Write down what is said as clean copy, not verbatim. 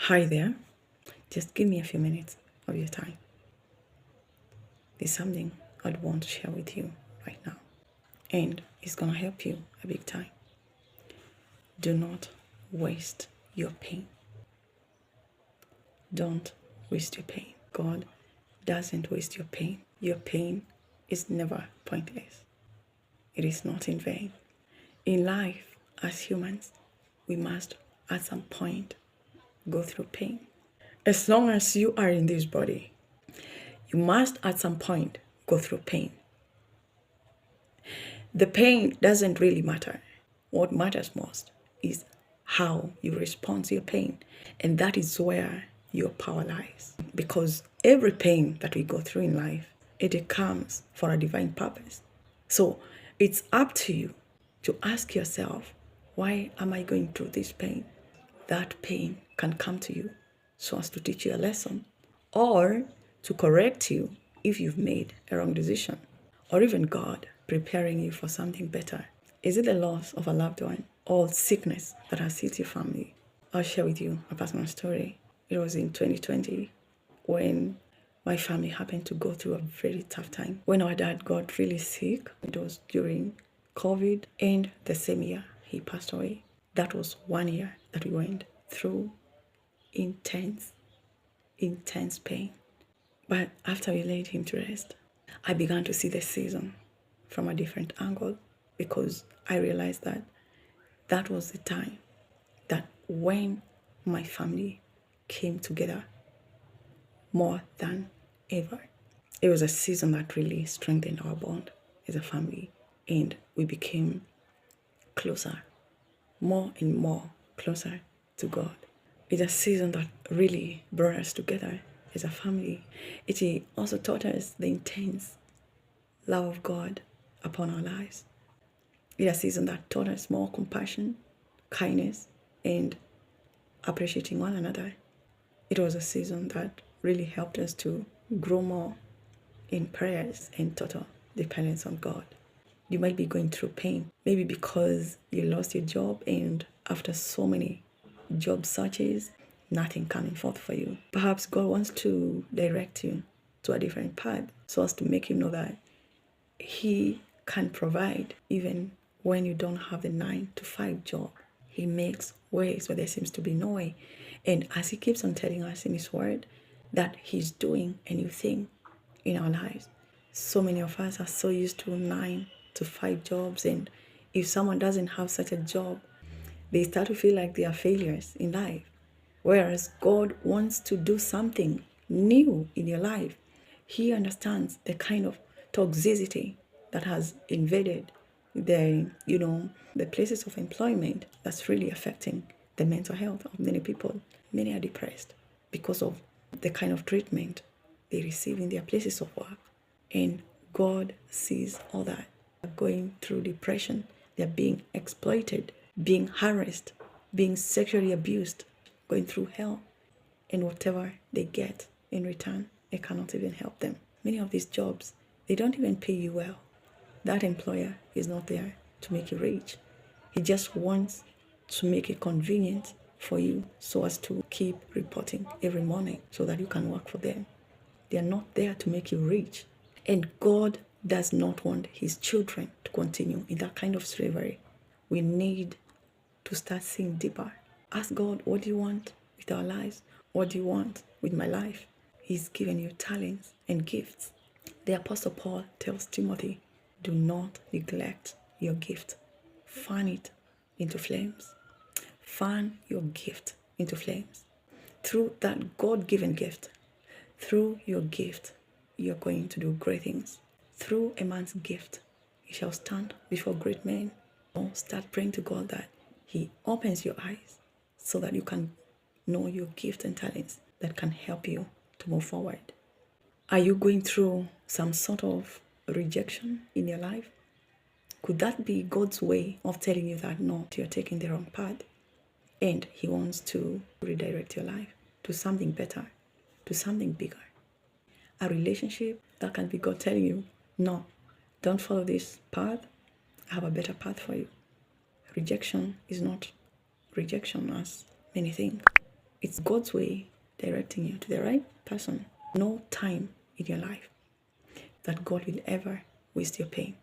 Hi there. Just give me a few minutes of your time. There's something I'd want to share with you right now, and it's going to help you a big time. Do not waste your pain. Don't waste your pain. God doesn't waste your pain. Your pain is never pointless. It is not in vain. In life, as humans, we must at some point go through pain. As long as you are in this body, you must at some point go through pain. The pain doesn't really matter. What matters most is how you respond to your pain. And that is where your power lies. Because every pain that we go through in life, it comes for a divine purpose. So it's up to you to ask yourself, why am I going through this pain? That pain can come to you so as to teach you a lesson, or to correct you if you've made a wrong decision, or even God preparing you for something better. Is it the loss of a loved one or sickness that has hit your family? I'll share with you a personal story. It was in 2020 when my family happened to go through a very tough time. When our dad got really sick, it was during COVID, and the same year he passed away. That was 1 year that we went through intense pain. But after we laid him to rest, I began to see the season from a different angle, because I realized that that was the time that when my family came together more than ever. It was a season that really strengthened our bond as a family, and we became closer, more and more closer to God. It's a season that really brought us together as a family. It also taught us the intense love of God upon our lives. It's a season that taught us more compassion, kindness, and appreciating one another. It was a season that really helped us to grow more in prayers and total dependence on God. You might be going through pain, maybe because you lost your job, and after so many job searches, nothing coming forth for you. Perhaps God wants to direct you to a different path so as to make you know that He can provide even when you don't have the 9-to-5 job. He makes ways where there seems to be no way. And as He keeps on telling us in His Word that He's doing a new thing in our lives. So many of us are so used to 9-to-5 jobs, and if someone doesn't have such a job, they start to feel like they are failures in life. Whereas God wants to do something new in your life. He understands the kind of toxicity that has invaded the places of employment that's really affecting the mental health of many people. Many are depressed because of the kind of treatment they receive in their places of work. And God sees all that. They're going through depression. They're being exploited, being harassed, being sexually abused, going through hell. And whatever they get in return, it cannot even help them. Many of these jobs, they don't even pay you well. That employer is not there to make you rich. He just wants to make it convenient for you so as to keep reporting every morning so that you can work for them. They are not there to make you rich. And God does not want His children to continue in that kind of slavery. We need to start seeing deeper. Ask God, what do you want with our lives? What do you want with my life? He's given you talents and gifts. The Apostle Paul tells Timothy, do not neglect your gift. Fan it into flames. Fan your gift into flames. Through that God-given gift, through your gift, you're going to do great things. Through a man's gift, he shall stand before great men. Start praying to God that He opens your eyes so that you can know your gift and talents that can help you to move forward. Are you going through some sort of rejection in your life? Could that be God's way of telling you that no, you're taking the wrong path, and He wants to redirect your life to something better, to something bigger? A relationship, that can be God telling you, no, don't follow this path. I have a better path for you. Rejection is not rejection as many think. It's God's way directing you to the right person. No time in your life that God will ever waste your pain.